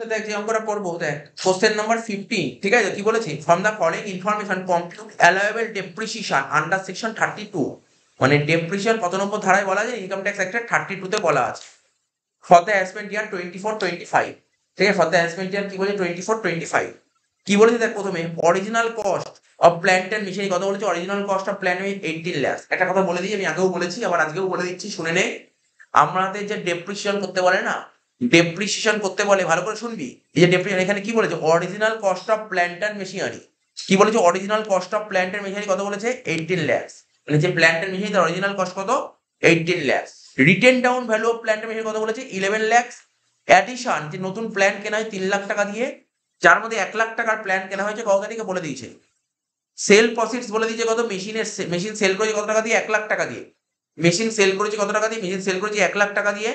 তো দেখ যে অঙ্কটা করবো, দেখ কোশ্চেন নাম্বার 15, ঠিক আছে? কি বলেছি? From the following information compute allowable depreciation under section 32, মানে ডেপ্রিসিয়েশন কত নম্বর ধারায় বলা যায়? ইনকাম ট্যাক্স অ্যাক্টের 32 তে বলা আছে। ফর দ্য অ্যাসপেন্ট ইয়ার 24-25, ঠিক আছে? ফর দ্য অ্যাসপেন্ট ইয়ার কি বলেছে? 24-25 কি বলেছে? দেখ প্রথমে original cost of plant and machinery কত বলেছে? Original cost of plant 18 lakhs। একটা কথা বলে দিই, আমি আগেও বলেছি আবার আজকেও বলে দিচ্ছি, শুনে নে। আমাদের যে ডেপ্রিসিয়েশন করতে বলে না, ডেপ্রিসিয়েশন করতে বলে, ভালো করে শুনবি। এই যে ডেপ্রিসিয়েশন, এখানে কি বলেছে? Original cost of plant and machinery. কি বলেছে? Original cost of plant and machinery কত বলেছে? 18 lakhs। মানে যে প্ল্যান্ট এন্ড মেশিনারি তার অরিজিনাল কস্ট কত? 18 lakhs। Written down value of plant and machinery কত বলেছে? 11 lakhs। অ্যাডিশন, যে নতুন প্ল্যান কেনা হয় 3 লাখ টাকা দিয়ে, যার মধ্যে 1 লাখ টাকার প্ল্যান কেনা হয়েছে কত তারিখে বলে দিয়েছে। সেল প্রসিডস বলে দিয়েছে কত? মেশিন সেল করেছে কত টাকা দিয়ে? 1 লাখ টাকা দিয়ে। মেশিন সেল করেছে কত টাকা দিয়ে? মেশিন সেল করেছে 1 লাখ টাকা দিয়ে,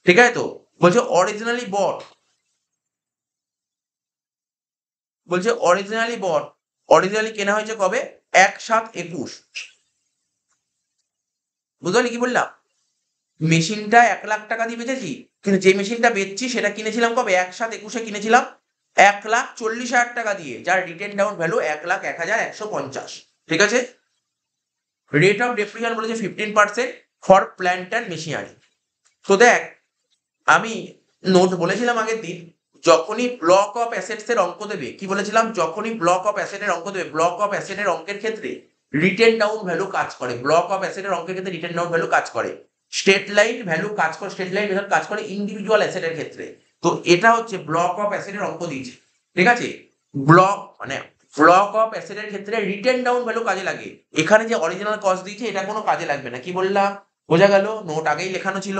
ঠিক আছে? তো বলছে অরিজিনালি বট, বলছে অরিজিনালি বট, অরিজিনালি কেনা হয়েছে কবে? 1/7/21। বুঝলি কি বললাম? মেশিনটা 1 লাখ টাকা দিয়ে বেচেছি, কিন্তু যে মেশিনটা বেচছি সেটা কিনেছিলাম কবে? 1/7/21 কিনেছিলাম 1,40,000 টাকা দিয়ে, যার রিটেন ডাউন ভ্যালু 1,01,150, ঠিক আছে? রেট অফ ডেপ্রিসিয়েশন বলেছে 15% ফর প্ল্যান্ট অ্যান্ড মেশিনারি। তো দেখ, আমি নোট বলেছিলাম আগের দিন, যখনই ব্লক অফ অ্যাসেটস এর অঙ্ক দেবে, কি বলেছিলাম? যখনই ব্লক অফ অ্যাসেটের অঙ্ক দেবে, ব্লক অফ অ্যাসেটের অঙ্কের ক্ষেত্রে রিটেন ডাউন ভ্যালু কাজ করে। ব্লক অফ অ্যাসেটের অঙ্কের ক্ষেত্রে রিটেন ডাউন ভ্যালু কাজ করে। স্টেট লাইন ভ্যালু কাজ করে, স্টেট লাইন মেথড কাজ করে ইন্ডিভিজুয়াল অ্যাসেটের ক্ষেত্রে। তো এটা হচ্ছে ব্লক অফ অ্যাসেটের অঙ্ক দিয়েছে, ঠিক আছে? ব্লক মানে ব্লক অফ অ্যাসেটের ক্ষেত্রে রিটেন ডাউন ভ্যালু কাজে লাগে। এখানে যে অরিজিনাল কস্ট দিয়েছে এটা কোনো কাজে লাগবে না। কি বললাম? বোঝা গেল? নোট আগেই লেখানো ছিল।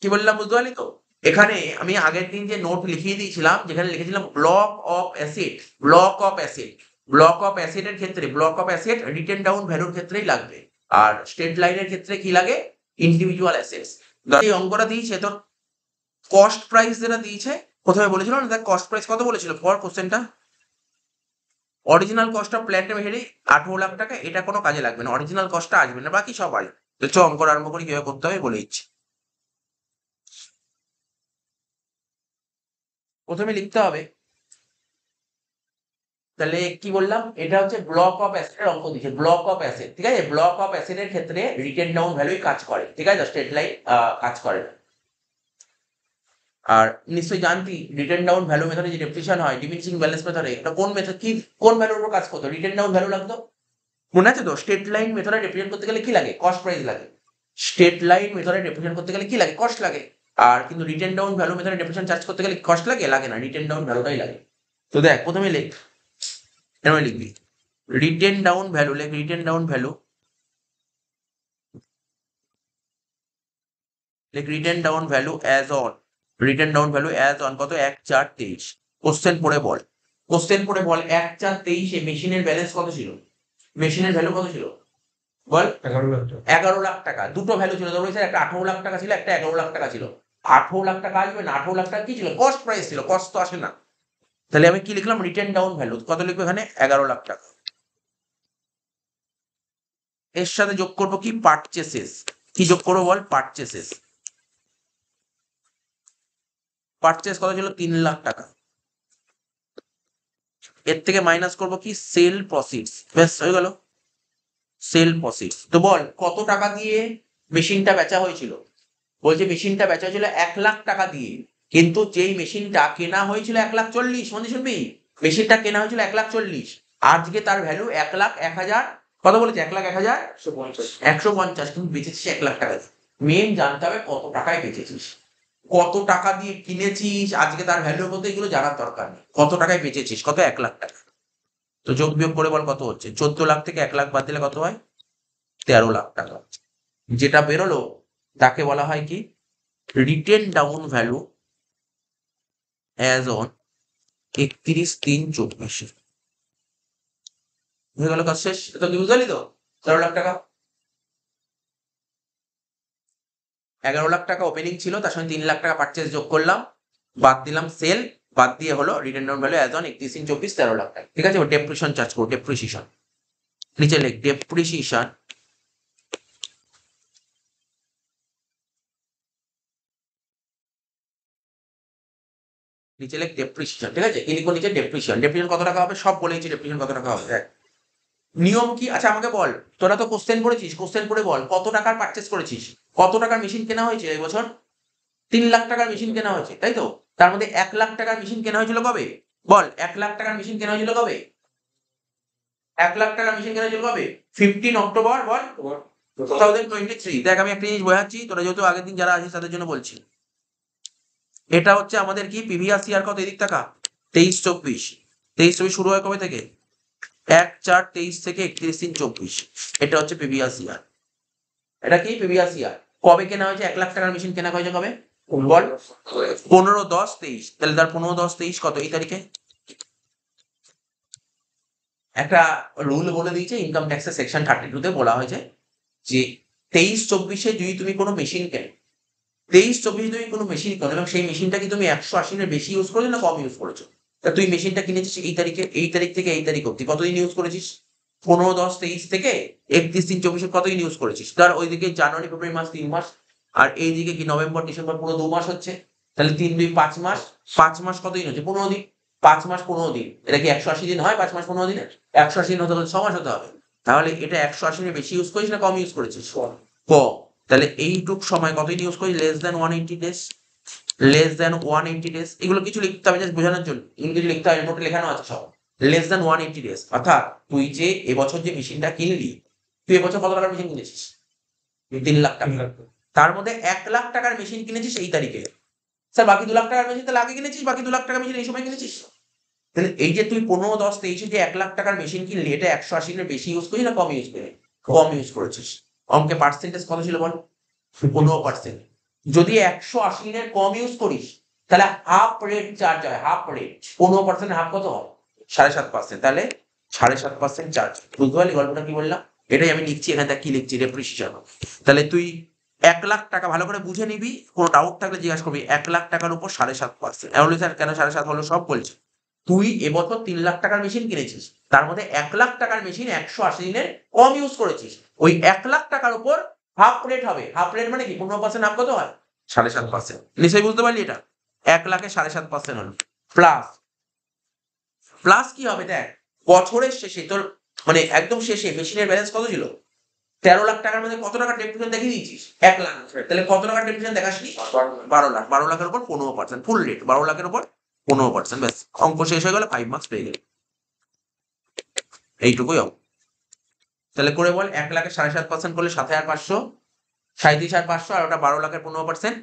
কি বললাম বুঝতে পারলি তো? এখানে আমি আগের দিন যে নোট লিখিয়ে দিয়েছিলাম, যেখানে লিখেছিলাম block of asset, block of asset, block of অ্যাসেটের ক্ষেত্রে block of asset written down ভ্যালুর ক্ষেত্রেই লাগবে। আর স্টেট লাইনের ক্ষেত্রে কি লাগে? Individual assets. এই অঙ্কটা দিয়েছে তোর, কস্ট প্রাইস যেটা দিয়েছে, প্রথমে বলেছিল না, দেখ কস্ট প্রাইস কত বলেছিল ফর কোশ্চেনটা? Original cost of plant machinery 18 lakh টাকা, এটা কোনো কাজে লাগবে না, অরিজিনাল কস্টটা আসবে না, বাকি সব আসবে। তো চ অঙ্ক আরম্ভ করি, কিভাবে করতে হবে বলে দিচ্ছি। প্রথমে লিখতে হবে, তাহলে কি বললাম? এটা হচ্ছে ব্লক অফ অ্যাসেটের অঙ্ক দিচ্ছে, ব্লক অফ অ্যাসেট, ঠিক আছে? ব্লক অফ অ্যাসেটের ক্ষেত্রে রিটেন ডাউন ভ্যালুই কাজ করে, ঠিক আছে? স্টেট লাইন কাজ করে না। আর নিশ্চয়ই জানতি রিটেন ডাউন ভ্যালু মেথডে যে ডেপ্রিসিয়েশন হয় ডিমিনিশিং ব্যালেন্স মেথডে, এটা কোন মেথড, কি কোন ভ্যালুর উপর কাজ করতো? রিটেন ডাউন ভ্যালু লাগতো, মনে আছে তো? স্টেট লাইন মেথডে রিপ্রেজেন্ট করতে গেলে কি লাগে? কস্ট প্রাইস লাগে। স্টেট লাইন মেথডে রিপ্রেজেন্ট করতে গেলে কি লাগে? কস্ট লাগে। আর কিন্তু রিটেন ডাউন ভ্যালু মেথডে ডেপ্রিসিয়েশন চার্জ করতে গেলে কস্ট লাগে? লাগে না, রিটেন ডাউন ভ্যালুটাই লাগে। তো দেখ প্রথমে লিখ, এরকম লিখবি রিটেন ডাউন ভ্যালু, লেখ রিটেন ডাউন ভ্যালু, লেখ written down value as on, written down value as on কত? 1/4/23। কোশ্চেন পড়ে বল, কোশ্চেন পড়ে বল 1/4/23 এ মেশিনের ব্যালেন্স কত ছিল? মেশিনের ভ্যালু কত ছিল বল? 11 লাখ টাকা। দুটো ভ্যালু ছিল, তোর বলেছে একটা 18 লাখ টাকা ছিল, একটা 11 লাখ টাকা ছিল। 18 লাখ টাকা আসবে না, 18 লাখ টাকা কি ছিল? কস্ট প্রাইস ছিল, কস্ট তো আসে না। তাহলে আমি কি লিখলাম? রিটেন ডাউন ভ্যালু কত লিখবো এখানে? 11 লাখ টাকা। এর সাথে যোগ করবো কি? পারচেসেস। কি যোগ করবো বল? পারচেসেস। পারচেস কত ছিল? 3 লাখ টাকা। এর থেকে মাইনাস করবো কি? Sale proceeds. ব্যাস হয়ে গেল, সেল প্রসিডস। তো বল কত টাকা দিয়ে মেশিনটা বেচা হয়েছিল? বলছে মেশিনটা বেচা হয়েছিল 1 লাখ টাকা দিয়ে, কিন্তু যেই মেশিনটা কেনা হয়েছিল 1,40,000, মনে শুনবি, মেশিনটা কেনা হয়েছিল 1,40,000, আজকে তার ভ্যালু 1,01,000, কত বলেছে? 1,01,000 150, কিন্তু বেচেছিস 1 লাখ টাকা দিয়ে। মেন জানতে হবে কত টাকায় বেচেছিস, কত টাকা দিয়ে কিনেছিস, আজকে তার ভ্যালু কত, এগুলো জানার দরকার নেই। কত টাকায় বেচেছিস? কত? 1 লাখ টাকা। তো যোগ বিয়োগ করে বল কত হচ্ছে? 14 লাখ থেকে 1 লাখ বাদ দিলে কত হয়? 13 লাখ টাকা। যেটা বেরোলো তাকে বলা হয় কি? Written down value as on 31/3/24। হয়ে গেল কাজ শেষ। এটা কি বুঝলি তো? 13 লাখ টাকা, 11 লাখ টাকা ওপেনিং ছিল, তার সঙ্গে 3 লাখ টাকা পারচেস যোগ করলাম, বাদ দিলাম সেল, বাদ দিয়ে হলো written down value as on 31/3/24, 13 lakh টাকা, ঠিক আছে? ডেপ্রিসিয়েশন চার্জ করো, ডেপ্রিসিয়েশন নিচে লেখ ডেপ্রিসিয়েশন নিচে লেখ ডেপ্রিসিয়েশন, ঠিক আছে? কি লিখবো নিচে? ডেপ্রিসিয়েশন। ডেপ্রিসিয়েশন কত টাকা হবে সব বলেছি, ডেপ্রিসিয়েশন কত টাকা হবে দেখ। নিয়ম কি? আচ্ছা আমাকে বল, তোরা তো কোশ্চেন পড়েছিস, কোশ্চেন পড়ে বল কত টাকার পারচেস করেছিস, কত টাকার মেশিন কেনা হয়েছে এই বছর? 3 লাখ টাকার মেশিন কেনা হয়েছে, তাই তো? তার মধ্যে 1 লাখ টাকার মেশিন কেনা হয়েছিল কবে? বল, 1 লাখ টাকার মেশিন কেনা হয়েছিল কবে? 1 লাখ টাকার মেশিন কেনা হয়েছিল কবে? 15 অক্টোবর, বল 2023। দেখ আমি একটা জিনিস বোঝাচ্ছি, তোরা যেহেতু আগের দিন যারা আছিস তাদের জন্য বলছি। এটা হচ্ছে আমাদের কি প্রিভিয়াস ইয়ার কত, এদিক টাকা 23-24। 23-24 শুরু হয় কবে থেকে? 1/4/23 থেকে 31/3/24। এটা হচ্ছে প্রিভিয়াস ইয়ার। এটা কি প্রিভিয়াস ইয়ার? কবে কেনা হয়েছে 1 লাখ টাকার মেশিন কেনা হয়েছে কবে? বল 15-10-23। তাহলে তার 15-10-23 কত এই তারিখে? একটা রুল বলে দিয়েছে ইনকাম ট্যাক্সের সেকশন 32-তে বলা হয়েছে যে 23-24-এ যদি তুমি কোনো মেশিন কেনো, 23-24 তুমি কোনো মেশিন কেনো এবং সেই মেশিনটা কি তুমি 180 এর বেশি ইউজ করেছো না কম ইউজ করেছো? তা তুই মেশিনটা কিনেছিস এই তারিখে, এই তারিখ থেকে এই তারিখ অব্দি কতদিন ইউজ করেছিস? 15-10-23 থেকে 31-3-24 কতদিন ইউজ করেছিস? তার ওইদিকে জানুয়ারি ফেব্রুয়ারি মাস 3 মাস, আর এইদিকে কি নভেম্বর ডিসেম্বর পুরো 2 মাস হচ্ছে। তাহলে 3-2 5 মাস, 5 মাস কতদিন হচ্ছে? 15 দিন। 5 মাস 15 দিন, এটা কি 180 দিন হয়? 5 মাস 15 দিনে 180 দিন হতে হলে 6 মাস হতে হবে। তাহলে এটা 180 দিনের বেশি ইউজ করিস না কম ইউজ করেছিস? কম। তাহলে এইটুক সময় কতদিন ইউজ করিস? Less than 180 days. Less than 180 days. এগুলো কিছু লিখতে হবে জাস্ট বোঝানোর জন্য, ইংরেজি লিখতে হবে, নোটে লেখানো আছে সব। লেস দ্যান 180 ডেজ, অর্থাৎ তুই যে এবছর যে মেশিনটা কিনলি, তুই এবছর কত টাকার মেশিন কিনেছিস? 3 লাখ টাকা। তার মধ্যে 1 লাখ টাকার মেশিন কিনেছিস এই তারিখে। স্যার বাকি 2 লাখ টাকার মেশিন তাহলে আগে কিনেছিস, বাকি 2 লাখ টাকার মেশিন এই সময় কিনেছিস। তাহলে এই যে তুই 15-10-23 যে 1 লাখ টাকার মেশিন কিনলি, এটা 180 দিনের বেশি ইউজ করিস না কম ইউজ করিস? কম ইউজ করেছিস। অঙ্কে পার্সেন্টেজ কত ছিল বল? 15%। যদি 180 দিনের কম ইউজ করিস তাহলে হাফ রেট চার্জ হয়, হাফ রেট। 15% হাফ কত হয়? 7.5%। তাহলে 7.5% চার্জ। বুঝতে পারলি গল্পটা কি বললাম? এটাই আমি লিখছি এখানে, কি লিখছি? ডেপ্রিসিয়েশন। তাহলে তুই 1 লাখ টাকা ভালো করে বুঝে নিবি, কোনো ডাউট থাকলে জিজ্ঞাসা করবি। 1 লাখ টাকার উপর 7.5%। এমন স্যার কেন 7.5 হলো? সব বলছি। তুই এবছর 3 লাখ টাকার মেশিন কিনেছিস, তার মধ্যে 1 লাখ টাকার মেশিন 180 দিনের কম ইউজ করেছিস। ওই 1 লাখ টাকার উপর হাফ রেট হবে। হাফ রেট মানে কি? 15% হাফ কত হয়? 7.5%। নিশ্চয়ই বুঝতে পারলি এটা? 1 লাখে 7.5% হলো। প্লাস প্লাস কি হবে দেখ, বছরের শেষে তোর মানে একদম শেষে মেশিনের ব্যালেন্স কত ছিল? 13 লাখ টাকার মধ্যে কত টাকা ডেপ্রিসিয়েশন দেখিয়ে দিয়েছিস? 1 লাখ। তাহলে কত টাকা ডেপ্রিসিয়েশন দেখাসনি? 12 লাখ। 12 লাখের উপর 15%, ফুল রেট 12 লাখের উপর 15%। ব্যাস, অঙ্ক শেষ হয়ে গেলে 5 মার্কস পেয়ে গেলে। এইটুকুই অঙ্ক। তাহলে করে বল, 1 লাখের 7.5% করলে 7,500, 37,500, আর ওটা 12 লাখের 15%,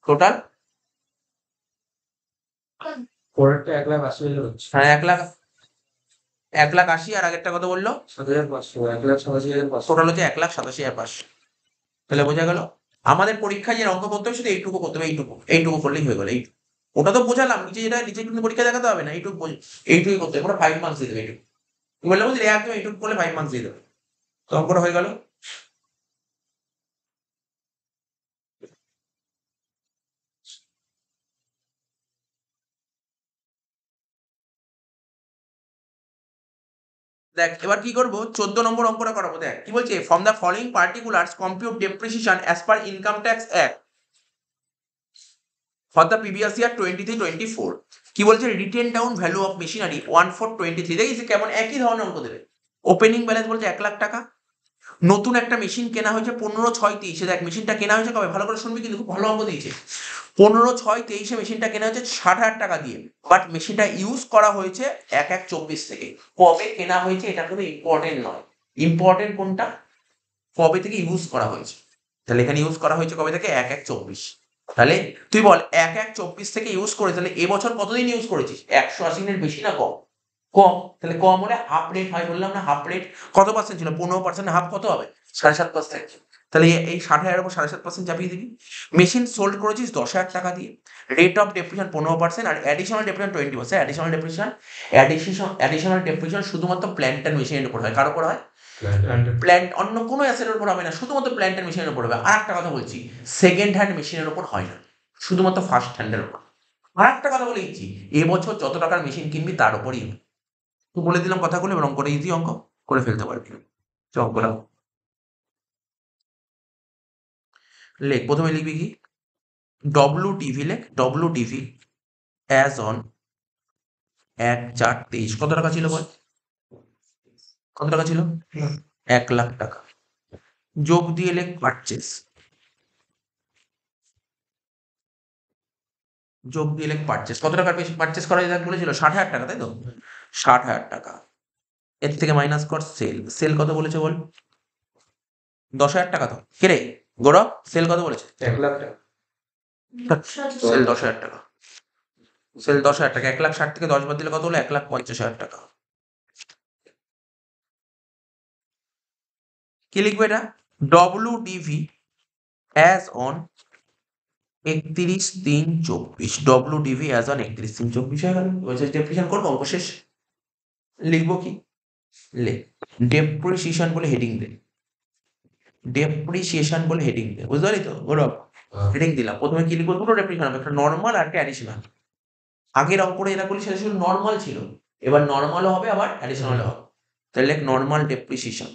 টোটাল পরেরটা 1,80,000 হচ্ছে। হ্যাঁ 1,80,000। আর আগেরটা কত বললো? 7,500, 1,87,500। টোটাল হচ্ছে 1,87,500। তাহলে বোঝা গেল আমাদের পরীক্ষায় যে অঙ্ক করতে হবে শুধু এইটুকু করতে হবে, এইটুকু এইটুকু করলেই হয়ে গেল। এইটুকু ওটা তো বোঝালাম, নিচে যেটা নিচে কিন্তু পরীক্ষা দেখাতে হবে না, এইটুকুই করতে হবে। 5 মার্কস দিয়ে দেবে এইটুকু। বললাম বুঝলি, একদম এইটুকু করলে 5 মার্কস দিয়ে দেবে। তো অঙ্কটা হয়ে গেল। দেখ এবার কি করবো, 14 নম্বর অঙ্কটা করাবো। দেখ কি বলছে, from the following particulars compute depreciation as per income tax act for the previous year 23-24। কি বলছে, written down value of machinery 1/4/23। দেখিস কেমন একই ধরনের অঙ্ক দেবে। ওপেনিং ব্যালেন্স বলছে 1 লাখ টাকা। নতুন একটা মেশিন কেনা হয়েছে 15/6/23। দেখ মেশিনটা কেনা হয়েছে কবে, ভালো করে শুনবি কিন্তু খুব ভালো অঙ্ক দিয়েছে। 15/6/23 মেশিনটা কেনা হয়েছে 60,000 টাকা দিয়ে, বাট মেশিনটা ইউজ করা হয়েছে 1/1/24 থেকে। কবে কেনা হয়েছে এটা কিন্তু ইম্পর্টেন্ট নয়, ইম্পর্টেন্ট কোনটা? কবে থেকে ইউজ করা হয়েছে। তাহলে এখানে ইউজ করা হয়েছে কবে থেকে? 1/1/24। তাহলে তুই বল 1/1/24 থেকে ইউজ করে, তাহলে এবছর কতদিন ইউজ করেছিস? 180 দিনের বেশি না কম? কম। তাহলে কম হলে হাফ রেট হয়, বললাম না হাফ রেট। কত পার্সেন্ট ছিল? 15%, হাফ কত হবে? 7.5%। তাহলে এই 60,000 উপর 7.5% চাপিয়ে দিবি। মেশিন সোল্ড করেছিস 10,000 টাকা দিয়ে। রেট অফ ডেপ্রিসিয়েশন 15%, আর অ্যাডিশনাল ডেপ্রিসিয়েশন 20%। অ্যাডিশনাল ডেপ্রিসিয়েশন শুধুমাত্র প্ল্যান্ট অ্যান্ড মেশিনের উপর হয়। কার উপর হয়? প্ল্যান্ট, অন্য কোনো অ্যাসেটের উপর হবে না, শুধুমাত্র প্ল্যান্ট অ্যান্ড মেশিনের উপর হবে। আর একটা কথা বলছি, সেকেন্ড হ্যান্ড মেশিনের উপর হয় না, শুধুমাত্র ফার্স্ট হ্যান্ডের উপর। আর একটা কথা বলে দিচ্ছি, এবছর যত টাকার মেশিন কিনবি তার উপরই তো বলে দিলাম কথাগুলো। এবার অঙ্কটা ইজি, অঙ্ক করে ফেলতে পারবি। অঙ্কটা লেখ, প্রথমে লিখবি কি? WDV লেখ, WDV অ্যাজ অন 1/4/23 কত টাকা ছিল বল? কত টাকা ছিল? 1,00,000 টাকা। যোগ দিয়ে লেখ পারচেস, যোগ দিয়ে লেখ পারচেস। কত টাকার বেশি পারচেস করা যেটা বলেছিল? 60,000 টাকা, তাই তো? 60,000 টাকা। এর থেকে মাইনাস কর সেল। সেল কত বলেছে বল? 10,000 টাকা তো। কে রে গৌরব, সেল কত বলেছে? 1,00,000 টাকা। সেল 10,000 টাকা। সেল 10,000 টাকা। 1,60,000 থেকে 10 বাদ দিলে কত হলো? 1,50,000 টাকা। কি লিখবে এটা? WDV as on 31/3/24। WDV as on 31/3/24 হয়ে গেল। ডেপ্রিসিয়েশন করবো, অঙ্ক শেষ। লিখবো কি? লে ডেপ্রিসিয়েশন বলে হেডিং দে, ডেপ্রিসিয়েশন বলে হেডিং দে, বুঝতে পারলি তো গৌরব? হেডিং দিলাম। প্রথমে কি লিখবো? দুটো ডেপ্রিসিয়েশন হবে, একটা নর্মাল আর একটা অ্যাডিশনাল। আগের অঙ্কটা যেটা করলি সেটা শুধু নর্মাল ছিল, এবার নর্মালও হবে আবার অ্যাডিশনালও হবে। তাহলে নর্মাল ডেপ্রিসিয়েশন।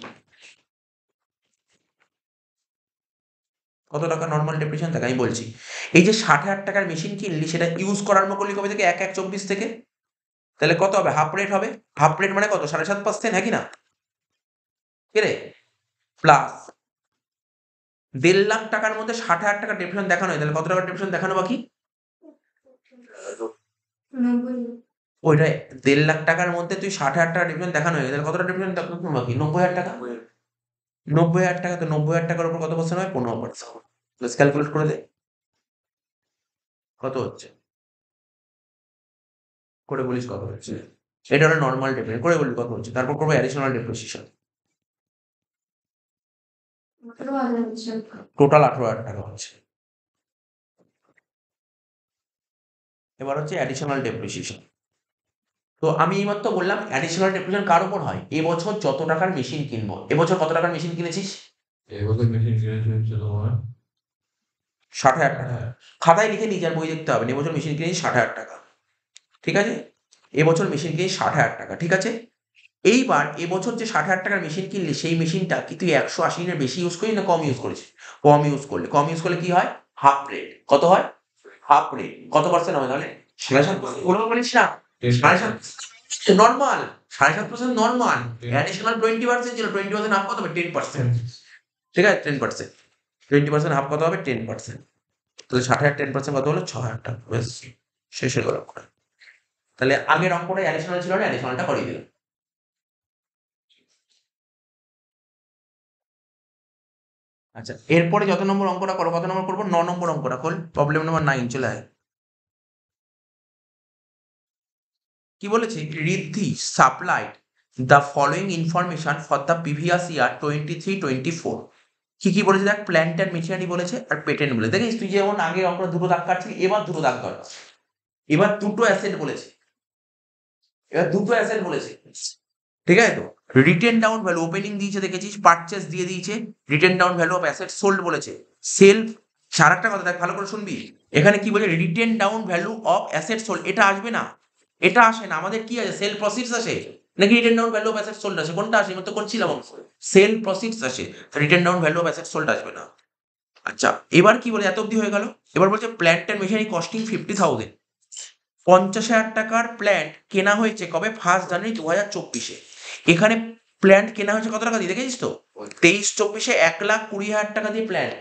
কত টাকা নর্মাল ডেপ্রিসিয়েশন? দেখ আমি বলছি, এই যে 60,000 টাকার মেশিন কিনলি সেটা ইউজ করার আরম্ভ করলি কবে থেকে? 1/1/24 থেকে। তাহলে কত হবে? হাফ রেট হবে। হাফ রেট মানে কত? 7.5%, হ্যাঁ কি না? কে রে? প্লাস 1,50,000 টাকার মধ্যে 60,000 টাকা ডেপ্রিসিয়েশন দেখানো হয়, তাহলে কত টাকা ডেপ্রিসিয়েশন দেখানো বাকি? ওইটা 1,50,000 টাকার মধ্যে তুই 60,000 টাকা ডেপ্রিসিয়েশন দেখানো হয়, তাহলে কত টাকা ডেপ্রিসিয়েশন দেখানো বাকি? 90,000 টাকা। 90,000 টাকা, তো 90,000 টাকার উপর কত পার্সেন্ট হয়? 15%। প্লাস ক্যালকুলেট করে দে কত হচ্ছে, করে বলিস কত হচ্ছে। এটা হলো নর্মাল ডেপ্রিসিয়েশন, করে বলি কত হচ্ছে। তারপর করবো অ্যাডিশনাল ডেপ্রিসিয়েশন। টোটাল 18,000 টাকা হচ্ছে। এবার হচ্ছে অ্যাডিশনাল ডেপ্রিসিয়েশন। তো আমি এইমাত্র বললাম অ্যাডিশনাল ডেপ্রিসিয়েশন কার উপর হয়? এবছর যত টাকার মেশিন কিনবো। এবছর কত টাকার মেশিন কিনেছিস? এবছর মেশিন কিনেছে তোমার 60,000 টাকা। খাতায় লিখে নিয়ে যার বই দেখতে হবে না। এবছর মেশিন কিনেছি 60,000 টাকা, ঠিক আছে? এবছর মেশিন কিনেছি 60,000 টাকা, ঠিক আছে? এইবার এবছর যে 60,000 টাকার মেশিন কিনলি সেই মেশিনটা কি তুই 180 দিনের বেশি ইউজ করিস না কম ইউজ করেছিস? কম ইউজ করলে, কম ইউজ করলে কি হয়? Half rate. কত হয়? Half rate. কত পার্সেন্ট হবে তাহলে? 7.5%। ওরকম বলিস না, 7.5% নর্মাল, 7.5% নর্মাল। অ্যাডিশনাল 20% ছিল, 20% হাফ কত হবে? 10%। ঠিক আছে, 10%। 20% হাফ কত হবে? 10%। তাহলে 60,000 10% কত হলো? 6,000 টাকা। ব্যাস, শেষ হয়ে গেল অঙ্কটা। তাহলে আগের অঙ্কটা অ্যাডিশনাল ছিল না, অ্যাডিশনালটা করিয়ে দিলাম। আচ্ছা, এরপরে যত নম্বর অঙ্কটা করো, কত নম্বর করবো? 9 নম্বর অঙ্কটা খোল। প্রবলেম নাম্বার 9 চলে আয়। কি বলেছে? Riddhi supplied the following information for the previous year 23-24। কি কি বলেছে দেখ? প্ল্যান্ট অ্যান্ড মেশিনারি বলেছে আর পেটেন্ট বলেছে। দেখিস তুই যেমন আগে অঙ্কটা দুটো দাগ কাটছিলি, এবার দুটো দাগ কাট। এবার দুটো অ্যাসেট বলেছে, এবার দুটো অ্যাসেট বলেছে, ঠিক আছে তো? রিটেন ডাউন ভ্যালু ওপেনিং দিয়েছে দেখেছিস, পারচেস দিয়ে দিয়েছে, written down value of asset sold বলেছে, সেল। আর একটা কথা দেখ, ভালো করে শুনবি। এখানে কি বলে? Written down value of asset sold. এটা আসবে না, এটা আসে না। আমাদের কি আছে? সেল প্রসিডস আসে নাকি written down value of asset sold আসে? কোনটা আসে? আমি তো করছিলাম, সেল প্রসিডস আসে, written down value of asset sold আসবে না। আচ্ছা, এবার কি বলে? এত অব্দি হয়ে গেল। এবার বলছে প্ল্যান্ট অ্যান্ড মেশিনারি কস্টিং 50,000। 50,000 টাকার প্ল্যান্ট কেনা হয়েছে কবে? 1 জানুয়ারি 2024-এ। এখানে প্ল্যান্ট কেনা হয়েছে কত টাকা দিয়ে? দেখেছিস তো? 23-24-এ 1,20,000 টাকা দিয়ে প্ল্যান্ট।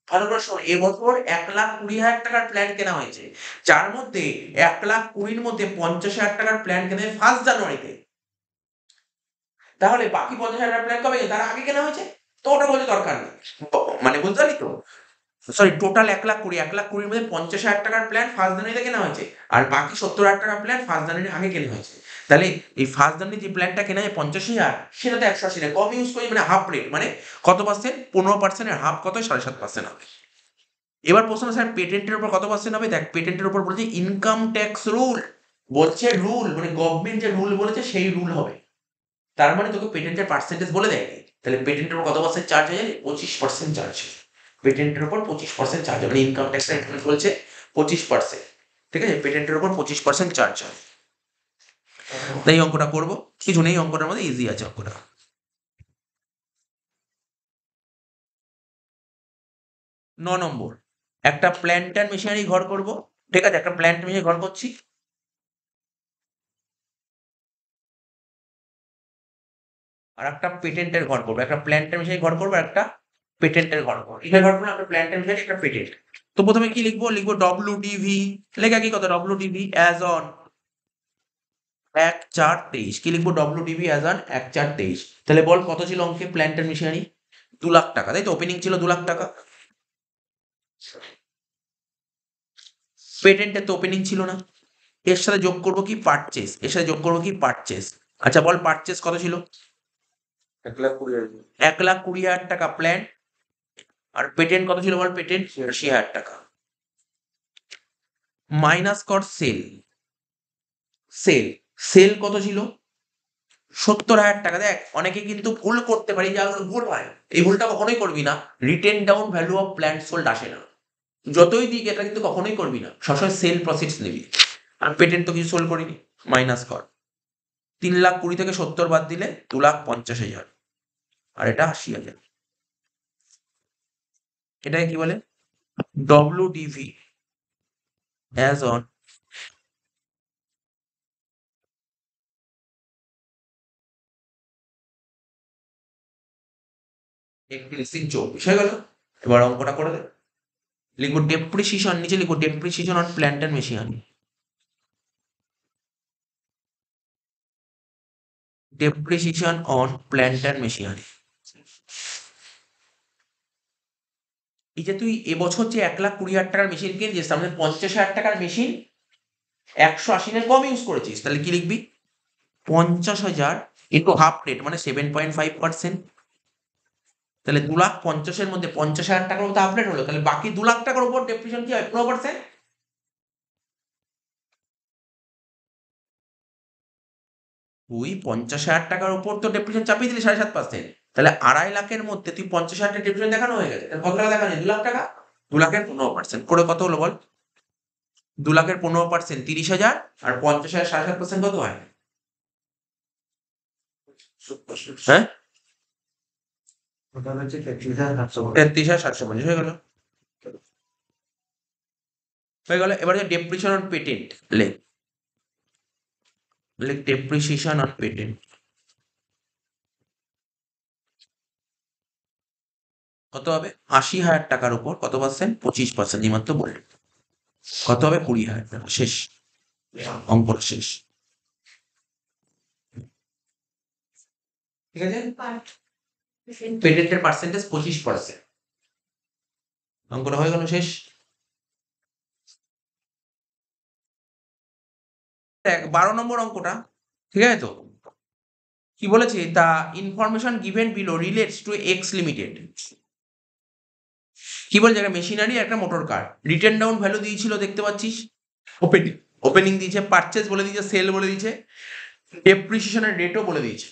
ভালো করে শোন, এবছর 1,20,000 টাকার প্ল্যান্ট কেনা হয়েছে, যার মধ্যে 1,20,000 মধ্যে 50,000 টাকার প্ল্যান্ট কেনা হয় 1 জানুয়ারিতে। তাহলে বাকি 50,000 টাকার প্ল্যান্ট কবে? তার আগে কেনা হয়েছে। তো ওটা বলতে দরকার নেই, মানে বুঝতে পারলি তো? সরি, টোটাল 1,20,000, 1,20,000 মধ্যে 50,000 টাকার প্ল্যান 1 জানুয়ারিতে কেনা হয়েছে, আর বাকি 70,000 টাকার প্ল্যান 1 জানুয়ারির আগে কেনা হয়েছে। তাহলে এই 1 জানুয়ারি যে প্ল্যানটা কেনা হয় 50,000, সেটা তো 180 না, কম ইউজ করি, মানে হাফ রেট। মানে কত পার্সেন্ট? 15% এর হাফ কত? 7.5% হবে। এবার প্রশ্ন, স্যার পেটেন্টের উপর কত পার্সেন্ট হবে? দেখ, পেটেন্টের উপর বলছে ইনকাম ট্যাক্স রুল, বলছে রুল, মানে গভর্নমেন্ট যে রুল বলেছে সেই রুল হবে। তার মানে তোকে পেটেন্টের পার্সেন্টেজ বলে দেয়নি। তাহলে পেটেন্টের উপর কত পার্সেন্ট চার্জ হয়? 25% চার্জ। পেটেন্টের উপর 25% চার্জ হয়, মানে ইনকাম ট্যাক্স ইনক্লুড বলছে 25%, ঠিক আছে? পেটেন্টের উপর 25% চার্জ হয়। তাই অঙ্কটা করবো, কিছু নেই অঙ্কটার মধ্যে, ইজি আছে অঙ্কটা। ন নম্বর, একটা প্ল্যান্ট অ্যান্ড মেশিনারি ঘর করব, ঠিক আছে, একটা প্ল্যান্ট মেশিনারি ঘর করছি। আর একটা পেটেন্টের ঘর করবো, একটা প্ল্যান্টের মেশিনারি ঘর করবো, একটা পেটেন্টের ঘর করবো। কিসের ঘর করবো? একটা প্ল্যান্টের মেশিনারি, একটা পেটেন্ট। তো প্রথমে কি লিখবো? লিখবো WDV, লেখা কি কথা? WDV as on 1/4/23। কি লিখবো? WDV as on 1/4/23। তাহলে বল কত ছিল অঙ্কে প্ল্যান্টের মেশিনারি? 2 লাখ টাকা, তাই তো? ওপেনিং ছিল 2 লাখ টাকা। পেটেন্টের তো ওপেনিং ছিল না। এর সাথে যোগ করবো কি? পারচেস। এর সাথে যোগ করবো কি? পারচেস। আচ্ছা বল পারচেস কত ছিল? 1,20,000 1,20,000 টাকা প্ল্যান্ট। আর পেটেন্ট কত ছিল বল? পেটেন্ট 80,000 টাকা। মাইনাস কর সেল। সেল সেল কত ছিল? 70,000 টাকা। দেখ অনেকে কিন্তু ভুল করতে পারি, যেগুলো ভুল হয় এই ভুলটা কখনোই করবি না। Written down value of plant sold আসে না, যতই দিক এটা কিন্তু কখনোই করবি না, সবসময় সেল প্রসিডস নিবি। আর পেটেন্ট তো কিছু সোল্ড করিনি। মাইনাস কর 3,20,000 থেকে 70 বাদ দিলে 2,50,000, আর এটা 80,000। এটাকে কি বলে? WDV অ্যাজ অন একত্রিশ 24 হয়ে গেল। এবার অঙ্কটা করে দে। লিখবো ডেপ্রিসিয়েশন, নিচে লিখবো depreciation on plant and machinery. Depreciation on plant and machinery. এই যে তুই এবছর যে 1,20,000 টাকার মেশিন কিনছিস, তার মধ্যে 50,000 টাকার মেশিন 180 দিনের কম ইউজ করেছিস, তাহলে কি লিখবি? 50,000 ইন্টু হাফ রেট মানে 7.5%। তাহলে 2,50,000 মধ্যে 50,000 টাকার মতো হাফ রেট হলো, তাহলে বাকি 2 লাখ টাকার উপর ডেপ্রিসিয়েশন কি হয়? 15%। তুই 50,000 টাকার উপর তো ডেপ্রিসিয়েশন চাপিয়ে দিলি 7.5%। তাহলে 2.5 লাখের মধ্যে তুই 50,000 টাকা ডেপ্রিসিয়েশন দেখানো হয়ে গেছে। তাহলে কত টাকা দেখানো? 2 লাখ টাকা। 2 লাখের 15% করে কত হলো বল? 2 লাখের 15% 30,000, আর 50,000 7.5% কত হয়? হ্যাঁ, ওটা হচ্ছে 33,750 33,750 হয়ে গেল। হয়ে গেল। এবার ডেপ্রিসিয়েশন অন পেটেন্ট লেখ। লেখ ডেপ্রিসিয়েশন অন পেটেন্ট কত হবে? 80,000 টাকার উপর কত পার্সেন্ট? 25%। এইমাত্র বললি কত হবে? 20,000 টাকা। শেষ, অঙ্কটা শেষ। ঠিক আছে, পেটেন্টের পার্সেন্টেজ 25%। অঙ্কটা হয়ে গেল, শেষ। দেখ 12 নম্বর অঙ্কটা, ঠিক আছে তো? কি বলেছে? The information given below relates to x limited. কি বলছে? একটা মেশিনারি, একটা motor car. Written down value দিয়েছিল, দেখতে পাচ্ছিস। ওপেনিং ওপেনিং দিয়েছে, পারচেজ বলে দিয়েছে, সেল বলে দিয়েছে, ডেপ্রিসিয়েশনের রেটও বলে দিয়েছে।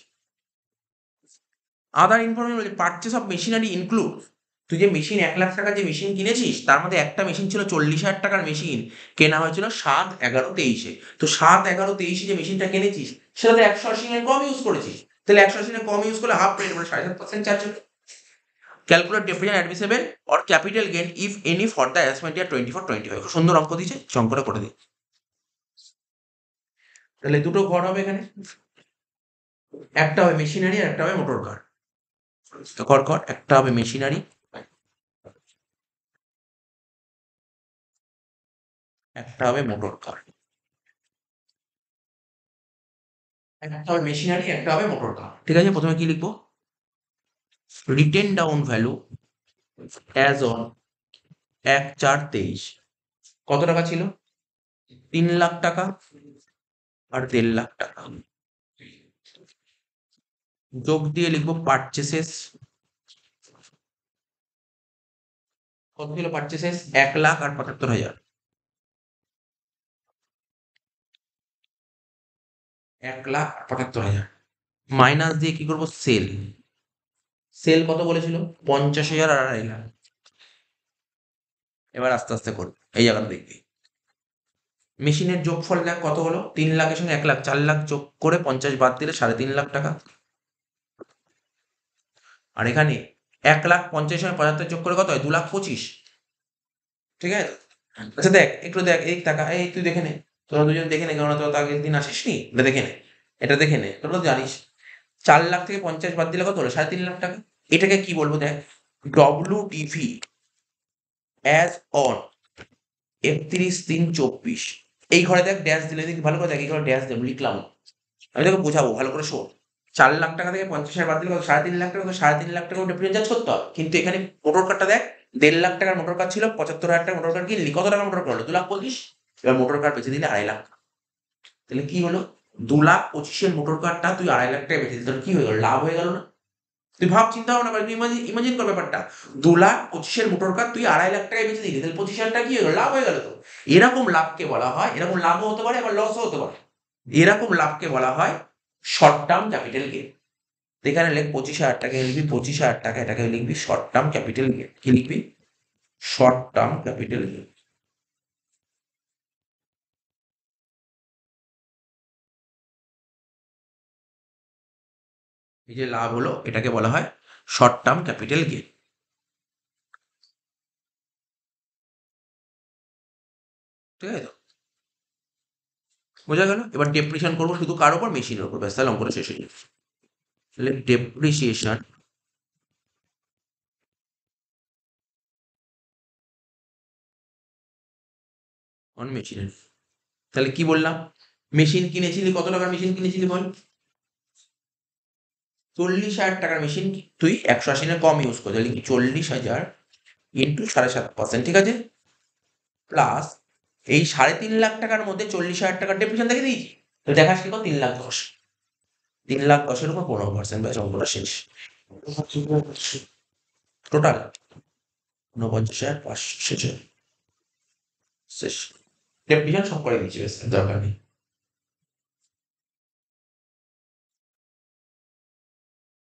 আদার ইনফরমেশন বলছে পারচেস অফ মেশিনারি ইনক্লুড। তুই যে মেশিন 1,00,000 টাকার যে মেশিন কিনেছিস, তার মধ্যে একটা মেশিন ছিল 40,000 টাকার মেশিন, কেনা হয়েছিল 7/11/23-এ। তো 7/11/23-এ যে মেশিনটা কিনেছিস, সেটাতে 180 দিনের কম ইউজ করেছিস। তাহলে 180 দিনের কম ইউজ করলে হাফ রেট মানে 7.5% চার্জ হবে। Calculate depreciation admissible or capital gain if any for the assessment ইয়ার 24-25। খুব সুন্দর অঙ্ক দিয়েছে, অঙ্কটা করে দিই। তাহলে দুটো ঘর হবে এখানে, একটা হবে মেশিনারি আর একটা হবে মোটর কার। তো কর কর, একটা হবে মেশিনারি, একটা হবে মোটর কার। একটা হবে মেশিনারি, একটা হবে মোটর কার। ঠিক আছে, প্রথমে কি লিখবো? Written down value as on 1/4/23 কত টাকা ছিল? 3,00,000 টাকা আর 1.5 লাখ টাকা। যোগ দিয়ে লিখবো পারচেসেস। কত ছিল পারচেসেস? 1,00,000 আর 75,000। 1,75,000 মাইনাস দিয়ে কি করবো? সেল। সেল কত বলেছিল? 50,000 আর 2.5 লাখ। এবার আস্তে আস্তে করবো, এই জায়গাটা দেখবি। মেশিনের যোগফল দেখ কত হলো? 3,00,000-এর সঙ্গে 1,00,000, 4,00,000 যোগ করে 50 বাদ দিলে 3.5 লাখ টাকা। আর এখানে 1,50,000 সঙ্গে 75 যোগ করে কত হয়? 2,25,000। ঠিক আছে তো? আচ্ছা দেখ একটু দেখ এই টাকা এই তুই দেখে নে, তোরা দুজন দেখে নে, কারণ তোরা তো আগের দিন আসিস নি, এটা দেখে নে, এটা দেখে নে, তোরা তো জানিস 4 লাখ থেকে 50 বাদ দিলে কত হলো? 3.5 লাখ টাকা। এটাকে কি বলবো দেখ, ডব্লিউডিভি অ্যাজ অন 31/3/24। এই ঘরে দেখ ড্যাশ দিলে, দেখি ভালো করে দেখ, এই ঘরে ড্যাশ দেব লিখলাম, আমি তোকে বোঝাবো ভালো করে শোন। 4 লাখ টাকা থেকে 50,000 বাদ দিলে কত? 3.5 লাখ টাকা। 3.5 লাখ টাকা ডিফারেন্স করতে হবে, কিন্তু এখানে মোটর কারটা দেখ, 1.5 লাখ টাকার মোটর কার ছিল, 75,000 টাকা মোটর কার কিনলি, কত টাকা মোটর কার হলো? 2,25,000। এবার মোটর কার বেঁচে দিলে 2.5 লাখ। তাহলে কি হলো? 2,25,000 মোটর কারটা তুই 2.5 লাখ টাকা বেঁচে দিলি, তোর কি হয়ে গেল? লাভ হয়ে গেল না? তুই ভাব, চিন্তা ভাবনা কর, তুই ইমাজিন কর ব্যাপারটা। 2,25,000 মোটর কার তুই 2.5 লাখ টাকায় বেঁচে দিলি, তাহলে 25,000 টাকা কি হয়ে গেল? লাভ হয়ে গেল তো। এরকম লাভকে বলা হয়, এরকম লাভও হতে পারে আবার লসও হতে পারে, এরকম লাভকে বলা হয় শর্ট টার্ম ক্যাপিটাল গেইন। এখানে লিখ 25,000 টাকা, লিখবি 25,000 টাকা, এটাকে লিখবি শর্ট টার্ম ক্যাপিটাল গেইন। কি লিখবি? Short term capital gain. এই যে লাভ হলো, এটাকে বলা হয় শর্ট টার্ম ক্যাপিটাল গেইন। ঠিক আছে তো? বোঝা গেল? এবার ডেপ্রিসিয়েশন করবো শুধু কার উপর? মেশিনের উপর, ব্যাস, তাহলে অঙ্কটা শেষ হয়ে যাবে। তাহলে ডেপ্রিসিয়েশন অন মেশিনের। তাহলে কি বললাম? মেশিন কিনেছিলি, কত টাকার মেশিন কিনেছিলি বল? 40,000 টাকার মেশিন তুই 180 কম ইউজ করতে, তাহলে কি 40,000 ইন্টু 7.5%, ঠিক আছে? প্লাস এই 3.5 লাখ টাকার মধ্যে 40,000 টাকার ডেপ্রিসিয়েশন দেখে দিয়েছি, তো দেখাস কি? 3,10,000, 3,10,000 উপর 15%, ব্যাস অঙ্কটা শেষ। টোটাল 49,500 শেষ। ডেপ্রিসিয়েশন সব করে দিয়েছি, ব্যাস, দরকার নেই।